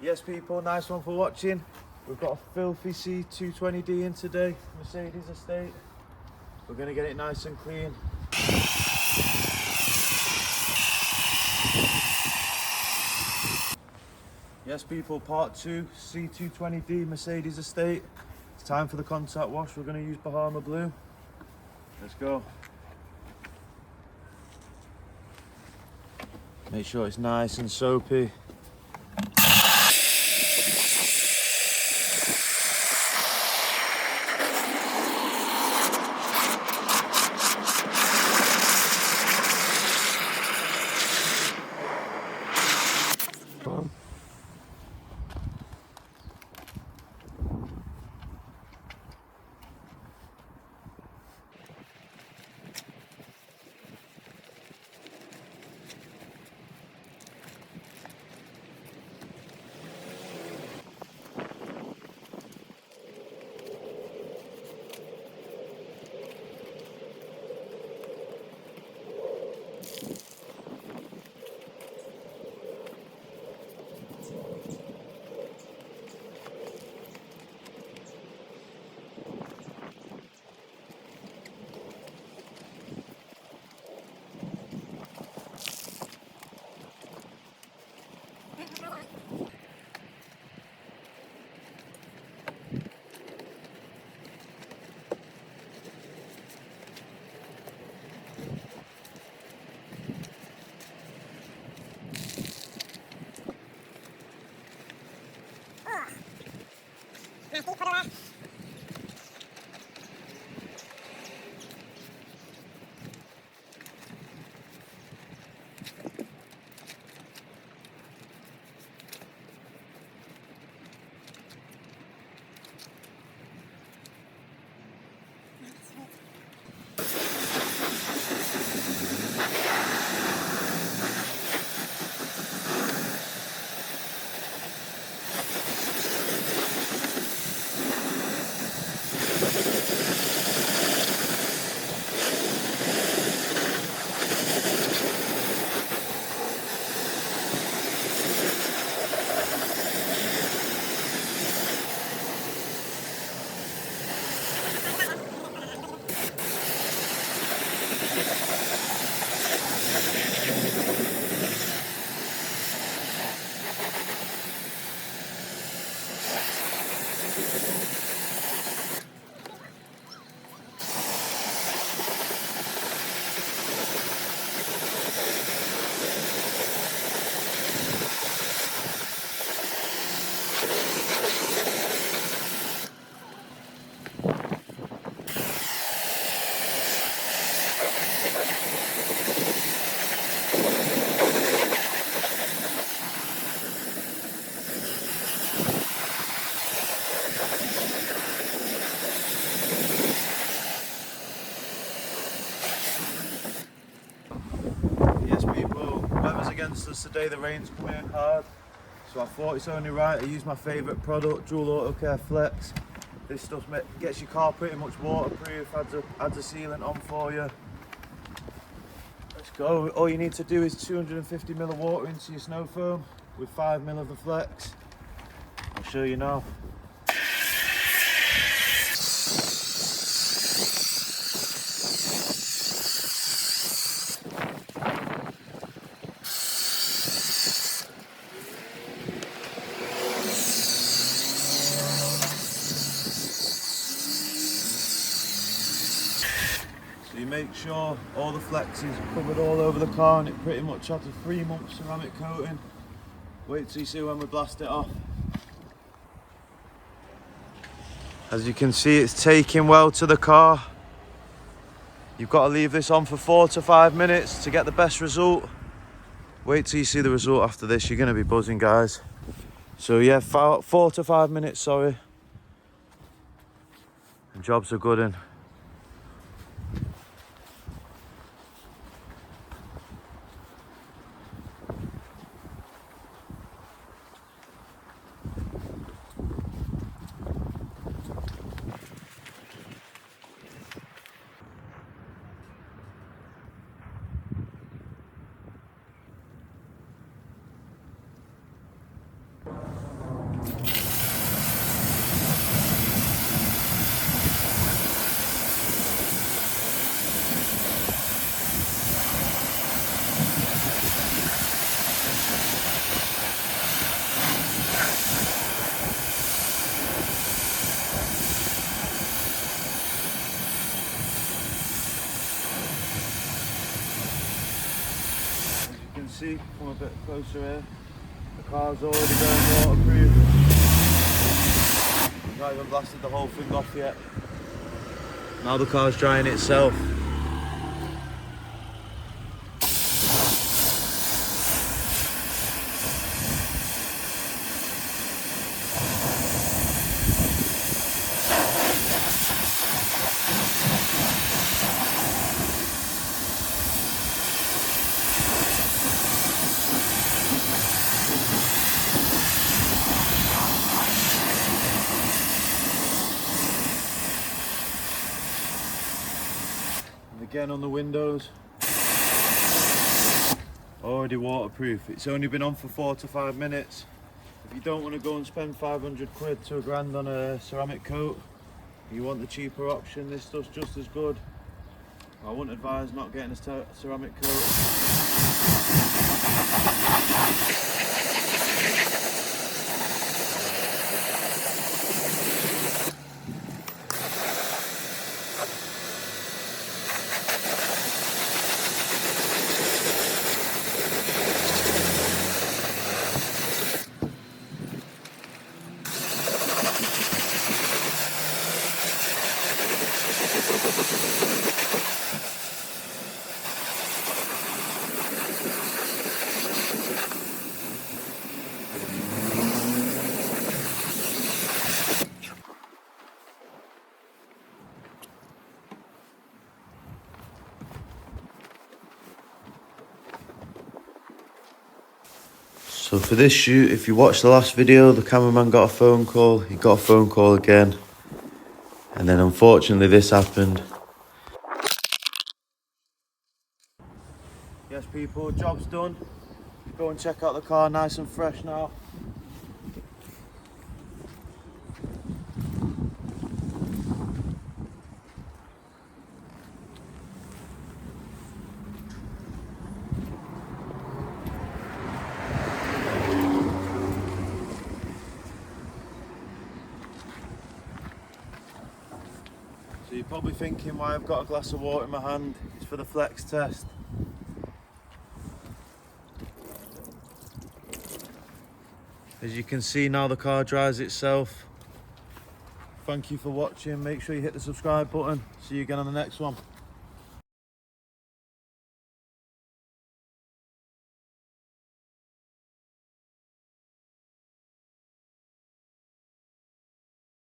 Yes people, nice one for watching. We've got a filthy C220d in today, Mercedes estate. We're going to get it nice and clean. Yes people, part 2, C220d Mercedes estate. It's time for the contact wash. We're going to use Bahama Blue. Let's go. Make sure it's nice and soapy. Weather's against us today, the rain's coming in hard, so I thought it's only right to use my favourite product, Duel Auto Care Flex. This stuff gets your car pretty much waterproof, adds a sealant on for you. Let's go. All you need to do is 250 ml of water into your snow foam with 5 ml of the Flex. I'll show you now. So you make sure all the Flex is covered all over the car, and it pretty much has a 3-month ceramic coating. Wait till you see when we blast it off. As you can see, it's taking well to the car. You've got to leave this on for 4 to 5 minutes to get the best result. Wait till you see the result after this, you're going to be buzzing, guys. So yeah, 4 to 5 minutes, sorry. And jobs are good in. can see, come a bit closer here, the car's already going waterproof. Not even blasted the whole thing off yet. Now the car's drying itself. Again on the windows, already waterproof. It's only been on for 4 to 5 minutes. If you don't want to go and spend 500 quid to £1,000 on a ceramic coat, you want the cheaper option, this stuff's just as good. I wouldn't advise not getting a ceramic coat. So for this shoot, if you watched the last video, the cameraman got a phone call, he got a phone call again, and then unfortunately this happened. Yes people, job's done. Go and check out the car, nice and fresh now. So you're probably thinking why I've got a glass of water in my hand. It's for the flex test. As you can see now, the car dries itself. Thank you for watching. Make sure you hit the subscribe button. See you again on the next one.